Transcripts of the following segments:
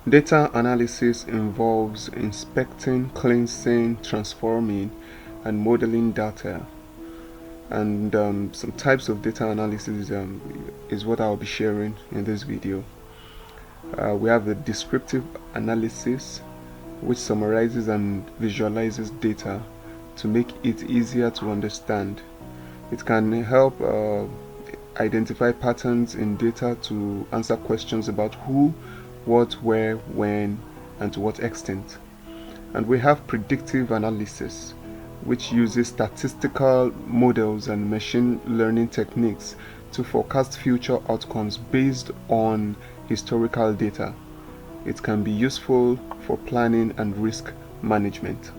Data analysis involves inspecting, cleansing, transforming, and modeling data. And some types of data analysis is what I'll be sharing in this video. We have the descriptive analysis, which summarizes and visualizes data to make it easier to understand. It can help identify patterns in data to answer questions about who, what, where, when, and to what extent. And we have predictive analysis, which uses statistical models and machine learning techniques to forecast future outcomes based on historical data. It can be useful for planning and risk management.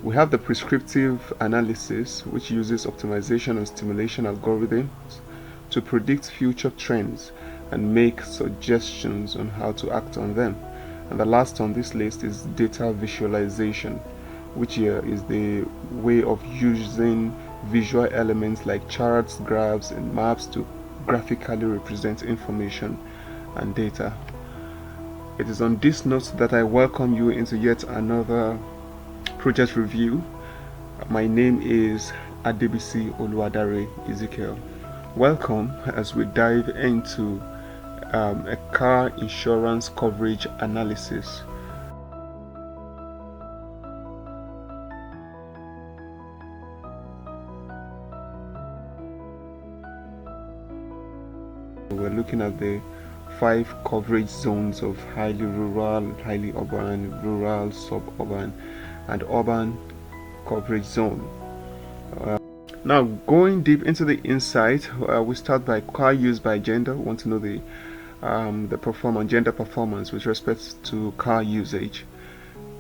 We have the prescriptive analysis, which uses optimization and stimulation algorithms to predict future trends and make suggestions on how to act on them. And the last on this list is data visualization, which is the way of using visual elements like charts, graphs, and maps to graphically represent information and data. It is on this note that I welcome you into yet another project review. My name is Adebisi Oluwadare Ezekiel. Welcome as we dive into a car insurance coverage analysis. We're looking at the 5 coverage zones of highly rural, highly urban, rural, suburban, and urban coverage zone. Now, going deep into the insight, we start by car use by gender. We want to know the gender performance with respect to car usage,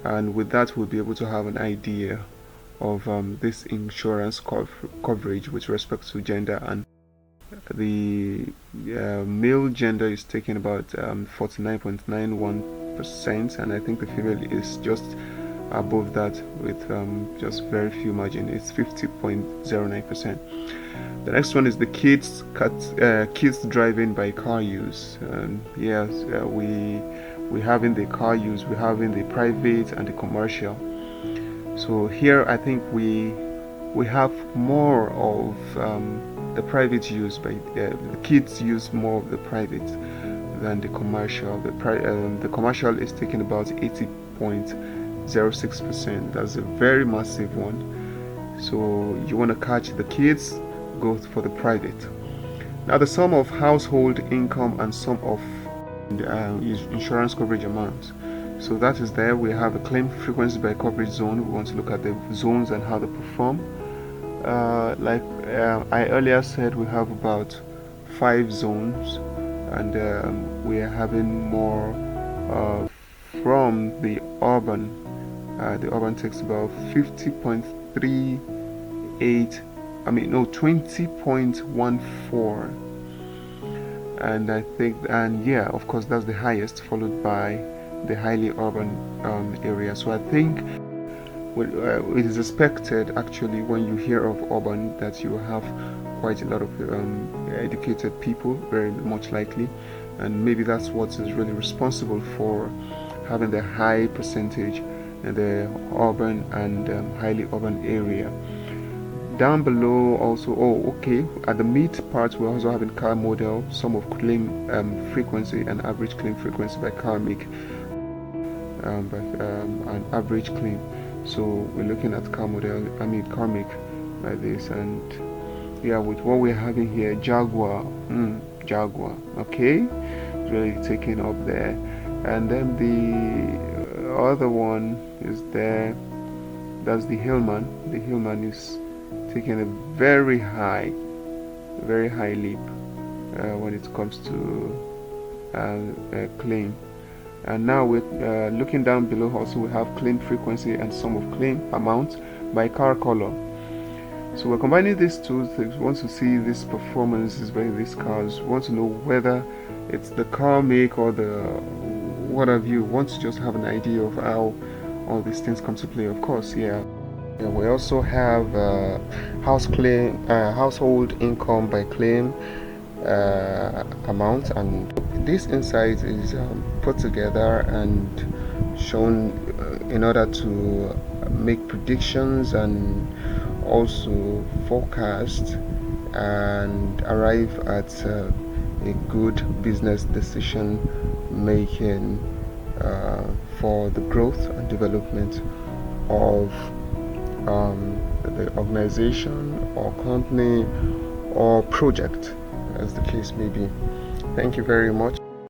and with that we'll be able to have an idea of this insurance coverage with respect to gender. And the male gender is taking about 49.91%, and I think the female is just above that with just very few margin. It's 50.09%. The next one is the kids driving by car use. Yes, we having the car use, we having the private and the commercial. So here I think we have more of the private use by the kids use more of the private than the commercial. The commercial is taking about 80.06%. That's a very massive one. So you want to catch the kids, go for the private. Now the sum of household income and sum of insurance coverage amounts. So that is there. We have a claim frequency by coverage zone. We want to look at the zones and how they perform. Like I earlier said, we have about 5 zones, and we are having more from the urban. The urban takes about 50.38. 20.14. And I think, and yeah, of course, that's the highest, followed by the highly urban area. So I think it is expected, actually, when you hear of urban, that you have quite a lot of educated people, very much likely, and maybe that's what is really responsible for having the high percentage in the urban and highly urban area. Down below also, at the mid part we're also having car model, sum of claim frequency and average claim frequency by car make, an average claim. So we're looking at car make by this, and yeah, with what we're having here, Jaguar, okay, really taking up there. And then the other one is there, that's the Hillman. The Hillman is taking a very high leap when it comes to claim. And now with looking down below, also we have claim frequency and sum of claim amount by car color. So we're combining these two things. We want to see this performances by these cars. We want to know whether it's the car make or the what have you. We want to just have an idea of how all these things come to play. Of course, yeah. We also have household income by claim, amount, and this insight is put together and shown in order to make predictions and also forecast and arrive at a good business decision making for the growth and development of the organization or company or project, as the case may be. Thank you very much.